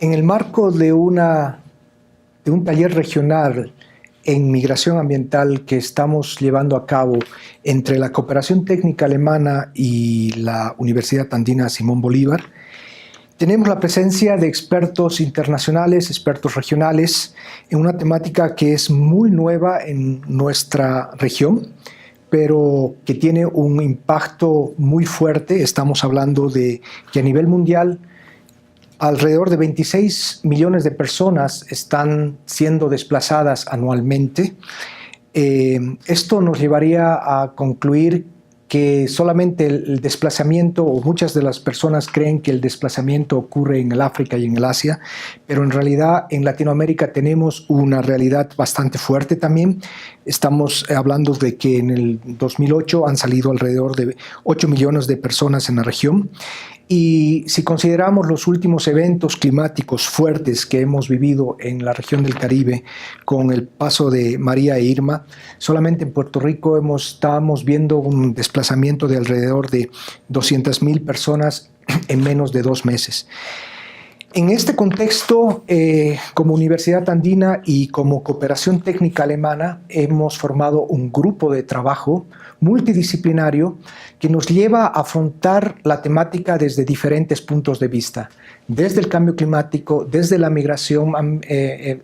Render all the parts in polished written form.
En el marco de un taller regional en migración ambiental que estamos llevando a cabo entre la Cooperación Técnica Alemana y la Universidad Andina Simón Bolívar, tenemos la presencia de expertos internacionales, expertos regionales, en una temática que es muy nueva en nuestra región, pero que tiene un impacto muy fuerte. Estamos hablando de que a nivel mundial alrededor de 26 millones de personas están siendo desplazadas anualmente. Esto nos llevaría a concluir que solamente el desplazamiento, o muchas de las personas creen que el desplazamiento ocurre en el África y en el Asia, pero en realidad en Latinoamérica tenemos una realidad bastante fuerte también. Estamos hablando de que en el 2008 han salido alrededor de 8 millones de personas en la región. Y si consideramos los últimos eventos climáticos fuertes que hemos vivido en la región del Caribe con el paso de María e Irma, solamente en Puerto Rico estamos viendo un desplazamiento de alrededor de 200,000 personas en menos de 2 meses. En este contexto, como Universidad Andina y como Cooperación Técnica Alemana, hemos formado un grupo de trabajo multidisciplinario que nos lleva a afrontar la temática desde diferentes puntos de vista, desde el cambio climático, desde la migración,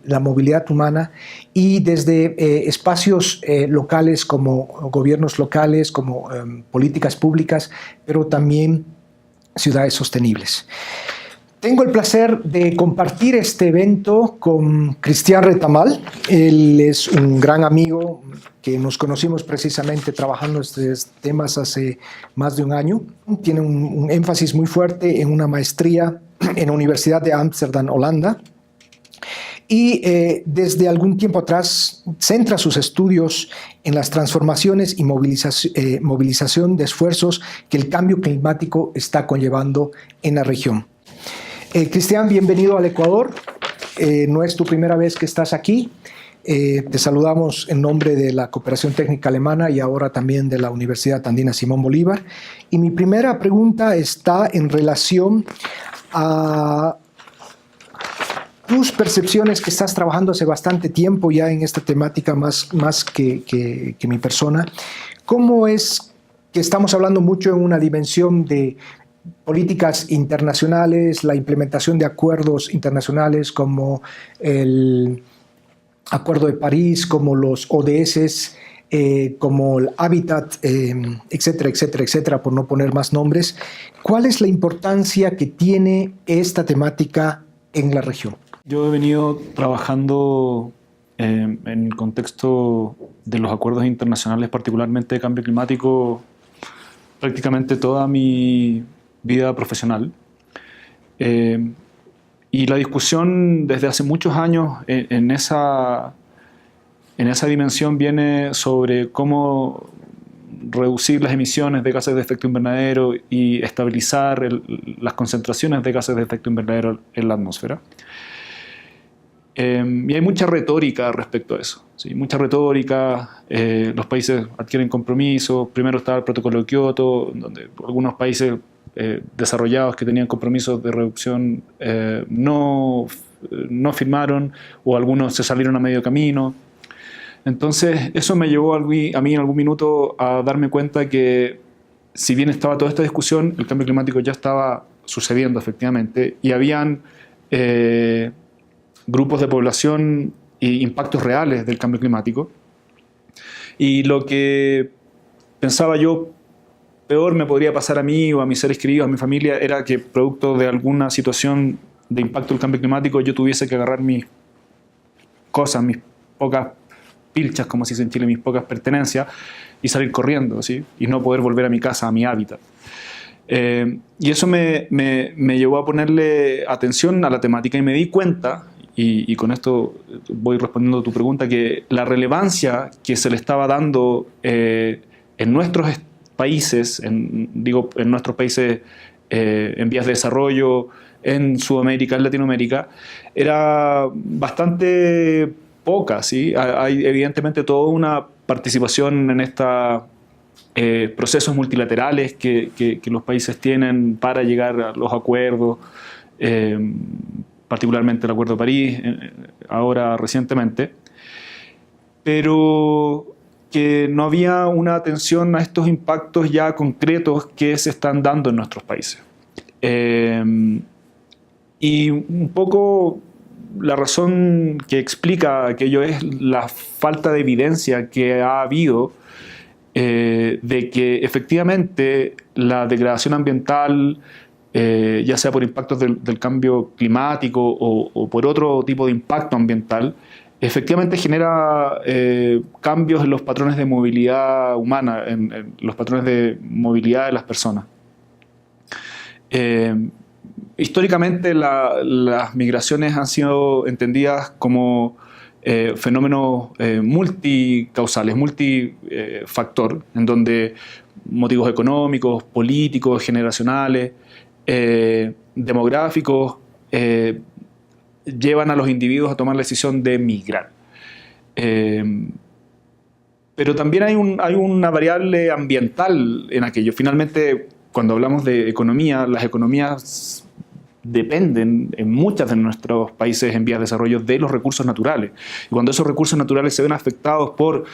la movilidad humana y desde espacios locales como gobiernos locales, como políticas públicas, pero también ciudades sostenibles. Tengo el placer de compartir este evento con Cristian Retamal. Él es un gran amigo que nos conocimos precisamente trabajando estos temas hace más de un año. Tiene un énfasis muy fuerte en una maestría en la Universidad de Ámsterdam, Holanda. Y desde algún tiempo atrás centra sus estudios en las transformaciones y movilización de esfuerzos que el cambio climático está conllevando en la región. Cristian, bienvenido al Ecuador. No es tu primera vez que estás aquí. Te saludamos en nombre de la Cooperación Técnica Alemana y ahora también de la Universidad Andina Simón Bolívar. Y mi primera pregunta está en relación a tus percepciones, que estás trabajando hace bastante tiempo ya en esta temática más que mi persona. ¿Cómo es que estamos hablando mucho en una dimensión de políticas internacionales, la implementación de acuerdos internacionales como el Acuerdo de París, como los ODS, como el Hábitat, etcétera, etcétera, etcétera, por no poner más nombres? ¿Cuál es la importancia que tiene esta temática en la región? Yo he venido trabajando en el contexto de los acuerdos internacionales, particularmente de cambio climático, prácticamente toda mi vida profesional. Y la discusión desde hace muchos años en esa dimensión viene sobre cómo reducir las emisiones de gases de efecto invernadero y estabilizar las concentraciones de gases de efecto invernadero en la atmósfera. Y hay mucha retórica respecto a eso, ¿sí? Mucha retórica, los países adquieren compromisos. Primero estaba el protocolo de Kioto, donde algunos países desarrollados que tenían compromisos de reducción no firmaron, o algunos se salieron a medio camino. Entonces eso me llevó a mí en algún minuto a darme cuenta que, si bien estaba toda esta discusión, el cambio climático ya estaba sucediendo efectivamente, y habían grupos de población e impactos reales del cambio climático. Y lo que pensaba yo peor me podría pasar a mí o a mis seres queridos, a mi familia, era que producto de alguna situación de impacto del cambio climático yo tuviese que agarrar mis cosas, mis pocas pilchas, como se dice en Chile, mis pocas pertenencias, y salir corriendo, ¿sí? Y no poder volver a mi casa, a mi hábitat. Y eso me llevó a ponerle atención a la temática, y me di cuenta, y con esto voy respondiendo a tu pregunta, que la relevancia que se le estaba dando en nuestros países, en nuestros países en vías de desarrollo, en Sudamérica, en Latinoamérica, era bastante poca, ¿sí? Hay evidentemente toda una participación en estos procesos multilaterales que los países tienen para llegar a los acuerdos, particularmente el Acuerdo de París, ahora recientemente, pero que no había una atención a estos impactos ya concretos que se están dando en nuestros países. Y un poco la razón que explica aquello es la falta de evidencia que ha habido de que efectivamente la degradación ambiental, ya sea por impactos del cambio climático o por otro tipo de impacto ambiental, efectivamente genera cambios en los patrones de movilidad humana, en los patrones de movilidad de las personas. Históricamente las migraciones han sido entendidas como fenómenos multicausales, multifactor, en donde motivos económicos, políticos, generacionales, demográficos, llevan a los individuos a tomar la decisión de migrar. Pero también hay una variable ambiental en aquello. Finalmente, cuando hablamos de economía, las economías dependen en muchos de nuestros países en vías de desarrollo de los recursos naturales. Y cuando esos recursos naturales se ven afectados por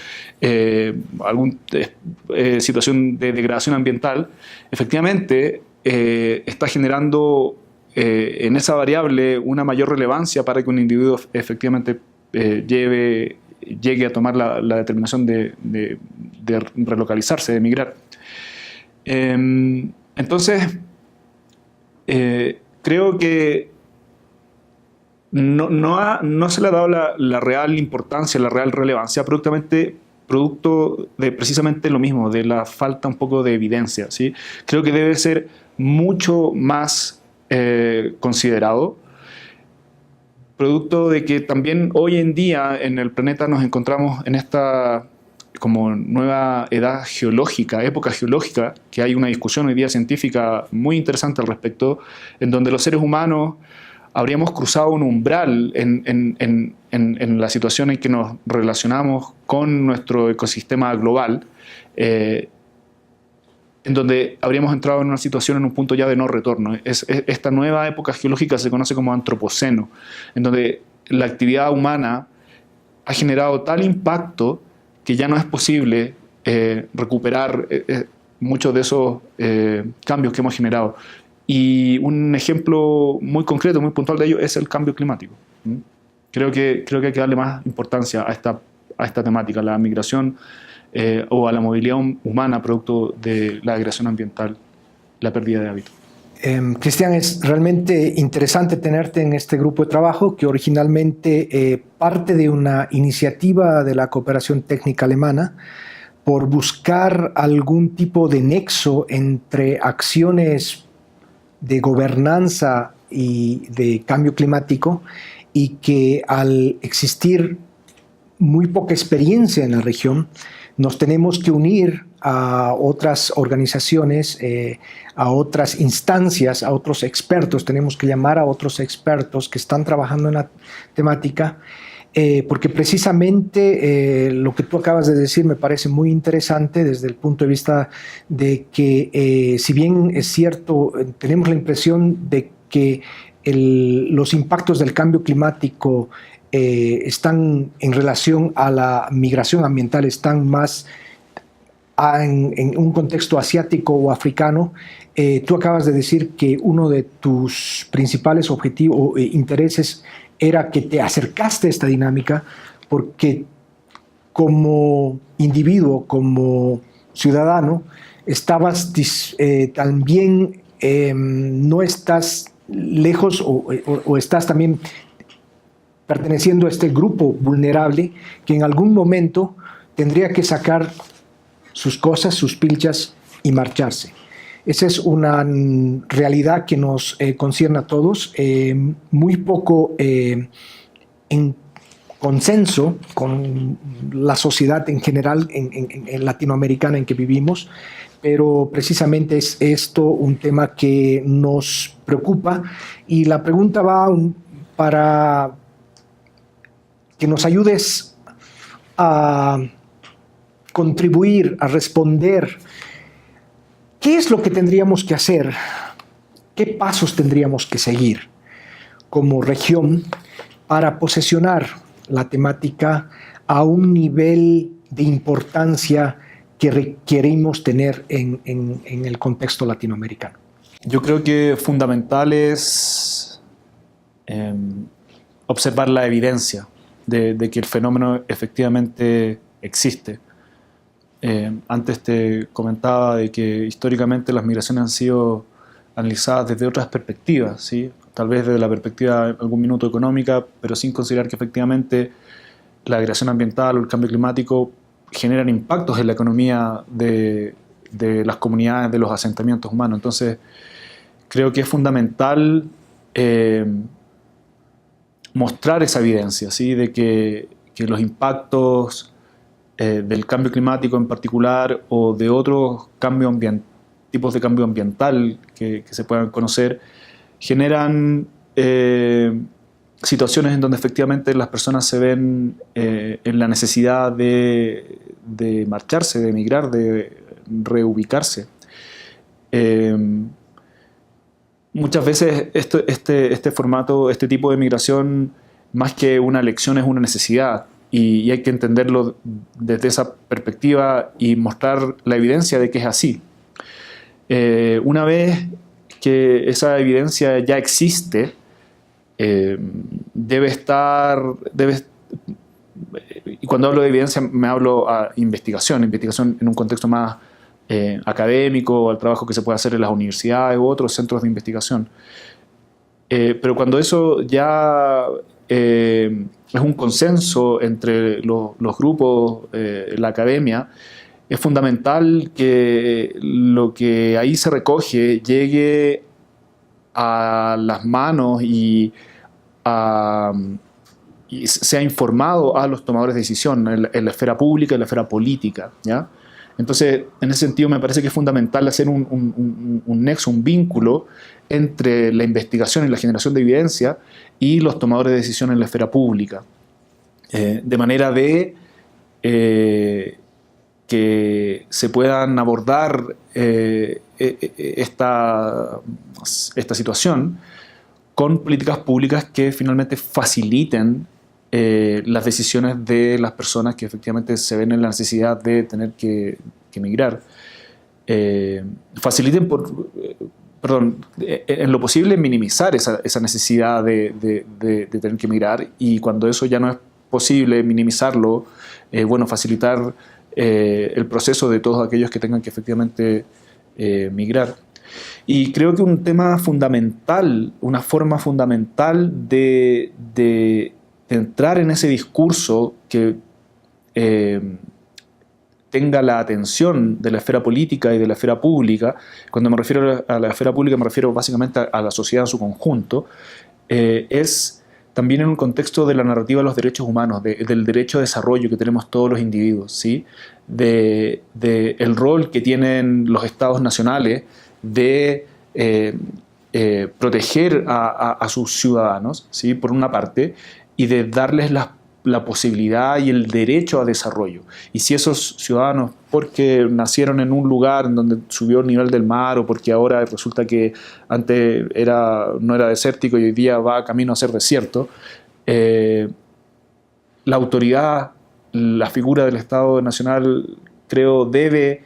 alguna situación de degradación ambiental, efectivamente está generando en esa variable una mayor relevancia para que un individuo efectivamente llegue a tomar la determinación de relocalizarse, de emigrar. Entonces, creo que no se le ha dado la real importancia, la real relevancia, producto de precisamente lo mismo, de la falta un poco de evidencia, ¿sí? Creo que debe ser mucho más considerado, producto de que también hoy en día en el planeta nos encontramos en esta como nueva edad geológica, época geológica, que hay una discusión hoy día científica muy interesante al respecto, en donde los seres humanos habríamos cruzado un umbral en la situación en que nos relacionamos con nuestro ecosistema global, en donde habríamos entrado en una situación, en un punto ya de no retorno. Esta nueva época geológica se conoce como antropoceno, en donde la actividad humana ha generado tal impacto que ya no es posible recuperar muchos de esos cambios que hemos generado. Y un ejemplo muy concreto, muy puntual de ello es el cambio climático. Creo que hay que darle más importancia a esta temática, la migración o a la movilidad humana producto de la degradación ambiental, la pérdida de hábitat. Cristian, es realmente interesante tenerte en este grupo de trabajo que originalmente parte de una iniciativa de la cooperación técnica alemana por buscar algún tipo de nexo entre acciones de gobernanza y de cambio climático, y que al existir muy poca experiencia en la región, nos tenemos que unir a otras organizaciones, a otras instancias, a otros expertos. Tenemos que llamar a otros expertos que están trabajando en la temática, porque precisamente lo que tú acabas de decir me parece muy interesante desde el punto de vista de que, si bien es cierto, tenemos la impresión de que los impactos del cambio climático están en relación a la migración ambiental, están más en un contexto asiático o africano. Tú acabas de decir que uno de tus principales objetivos o intereses era que te acercaste a esta dinámica porque como individuo, como ciudadano, estabas también, no estás lejos o estás también perteneciendo a este grupo vulnerable que en algún momento tendría que sacar sus cosas, sus pilchas y marcharse. Esa es una realidad que nos concierne a todos, muy poco en consenso con la sociedad en general, en latinoamericana en que vivimos, pero precisamente es esto un tema que nos preocupa, y la pregunta va para que nos ayudes a contribuir, a responder. ¿Qué es lo que tendríamos que hacer? ¿Qué pasos tendríamos que seguir como región para posesionar la temática a un nivel de importancia que requerimos tener en el contexto latinoamericano? Yo creo que fundamental es observar la evidencia de que el fenómeno efectivamente existe. Antes te comentaba de que históricamente las migraciones han sido analizadas desde otras perspectivas, ¿sí? Tal vez desde la perspectiva en algún minuto económica, pero sin considerar que efectivamente la degradación ambiental o el cambio climático generan impactos en la economía de las comunidades, de los asentamientos humanos. Entonces, creo que es fundamental mostrar esa evidencia, ¿sí? De que los impactos del cambio climático en particular o de otros tipos de cambio ambiental que se puedan conocer generan situaciones en donde efectivamente las personas se ven en la necesidad de marcharse, de emigrar, de reubicarse. Muchas veces este formato, este tipo de migración, más que una elección, es una necesidad y hay que entenderlo desde esa perspectiva y mostrar la evidencia de que es así. Una vez que esa evidencia ya existe, y cuando hablo de evidencia me hablo a investigación en un contexto más académico, al trabajo que se puede hacer en las universidades u otros centros de investigación. Pero cuando eso ya es un consenso entre los grupos, la academia, es fundamental que lo que ahí se recoge llegue a las manos y sea informado a los tomadores de decisión en la esfera pública y en la esfera política, ¿ya? Entonces, en ese sentido me parece que es fundamental hacer un nexo, un vínculo entre la investigación y la generación de evidencia y los tomadores de decisión en la esfera pública, de manera de que se puedan abordar esta situación con políticas públicas que finalmente faciliten las decisiones de las personas que efectivamente se ven en la necesidad de tener que emigrar. Faciliten en lo posible minimizar esa necesidad de tener que emigrar, y cuando eso ya no es posible minimizarlo, facilitar el proceso de todos aquellos que tengan que efectivamente migrar. Y creo que un tema fundamental, una forma fundamental de entrar en ese discurso que tenga la atención de la esfera política y de la esfera pública, cuando me refiero a la esfera pública me refiero básicamente a la sociedad en su conjunto, es también en un contexto de la narrativa de los derechos humanos, del derecho a desarrollo que tenemos todos los individuos, ¿sí? El rol que tienen los estados nacionales de proteger a sus ciudadanos, ¿sí? Por una parte, y de darles la posibilidad y el derecho a desarrollo. Y si esos ciudadanos, porque nacieron en un lugar en donde subió el nivel del mar, o porque ahora resulta que antes no era desértico y hoy día va camino a ser desierto, la autoridad, la figura del Estado Nacional, creo, debe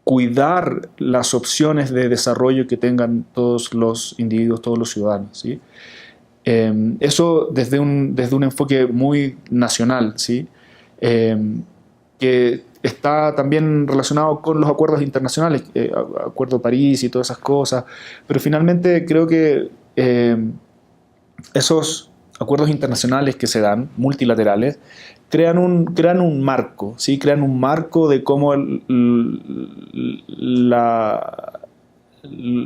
cuidar las opciones de desarrollo que tengan todos los individuos, todos los ciudadanos, ¿sí? Eso desde un enfoque muy nacional, ¿sí? Que está también relacionado con los acuerdos internacionales, Acuerdo de París y todas esas cosas, pero finalmente creo que esos acuerdos internacionales que se dan, multilaterales, crean un marco, ¿sí? Crean un marco de cómo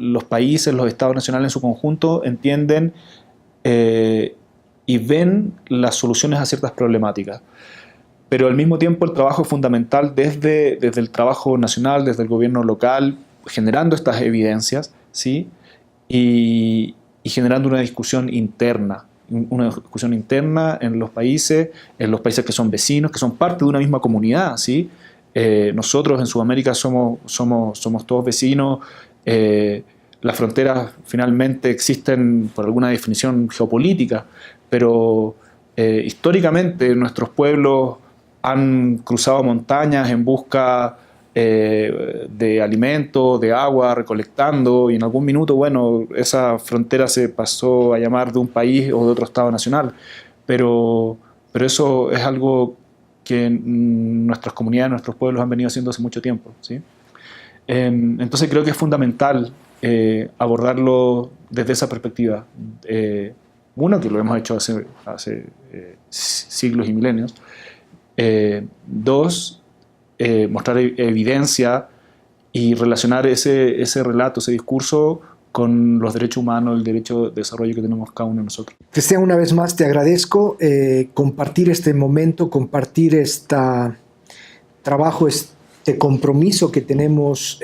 los países, los estados nacionales en su conjunto entienden y ven las soluciones a ciertas problemáticas. Pero al mismo tiempo el trabajo es fundamental desde el trabajo nacional, desde el gobierno local, generando estas evidencias, ¿sí? Y generando una discusión interna en los países que son vecinos, que son parte de una misma comunidad, ¿sí? Nosotros en Sudamérica somos todos vecinos, las fronteras finalmente existen por alguna definición geopolítica, pero históricamente nuestros pueblos han cruzado montañas en busca de alimento, de agua, recolectando, y en algún minuto, bueno, esa frontera se pasó a llamar de un país o de otro estado nacional, pero eso es algo que nuestras comunidades, nuestros pueblos han venido haciendo hace mucho tiempo, ¿sí? Entonces creo que es fundamental abordarlo desde esa perspectiva. Uno, que lo hemos hecho hace siglos y milenios. Dos, mostrar evidencia y relacionar ese relato, ese discurso con los derechos humanos, el derecho de desarrollo que tenemos cada uno de nosotros. Cristian, una vez más te agradezco compartir este momento, compartir este trabajo, este compromiso que tenemos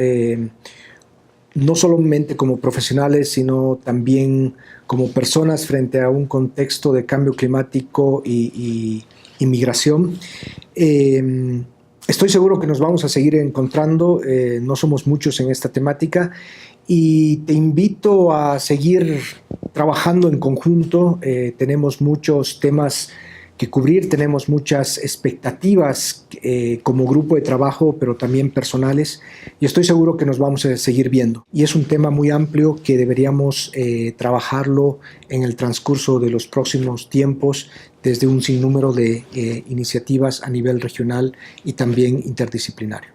no solamente como profesionales, sino también como personas frente a un contexto de cambio climático y migración. Estoy seguro que nos vamos a seguir encontrando, no somos muchos en esta temática, y te invito a seguir trabajando en conjunto. Tenemos muchos temas que cubrir, tenemos muchas expectativas como grupo de trabajo, pero también personales, y estoy seguro que nos vamos a seguir viendo. Y es un tema muy amplio que deberíamos trabajarlo en el transcurso de los próximos tiempos desde un sinnúmero de iniciativas a nivel regional y también interdisciplinario.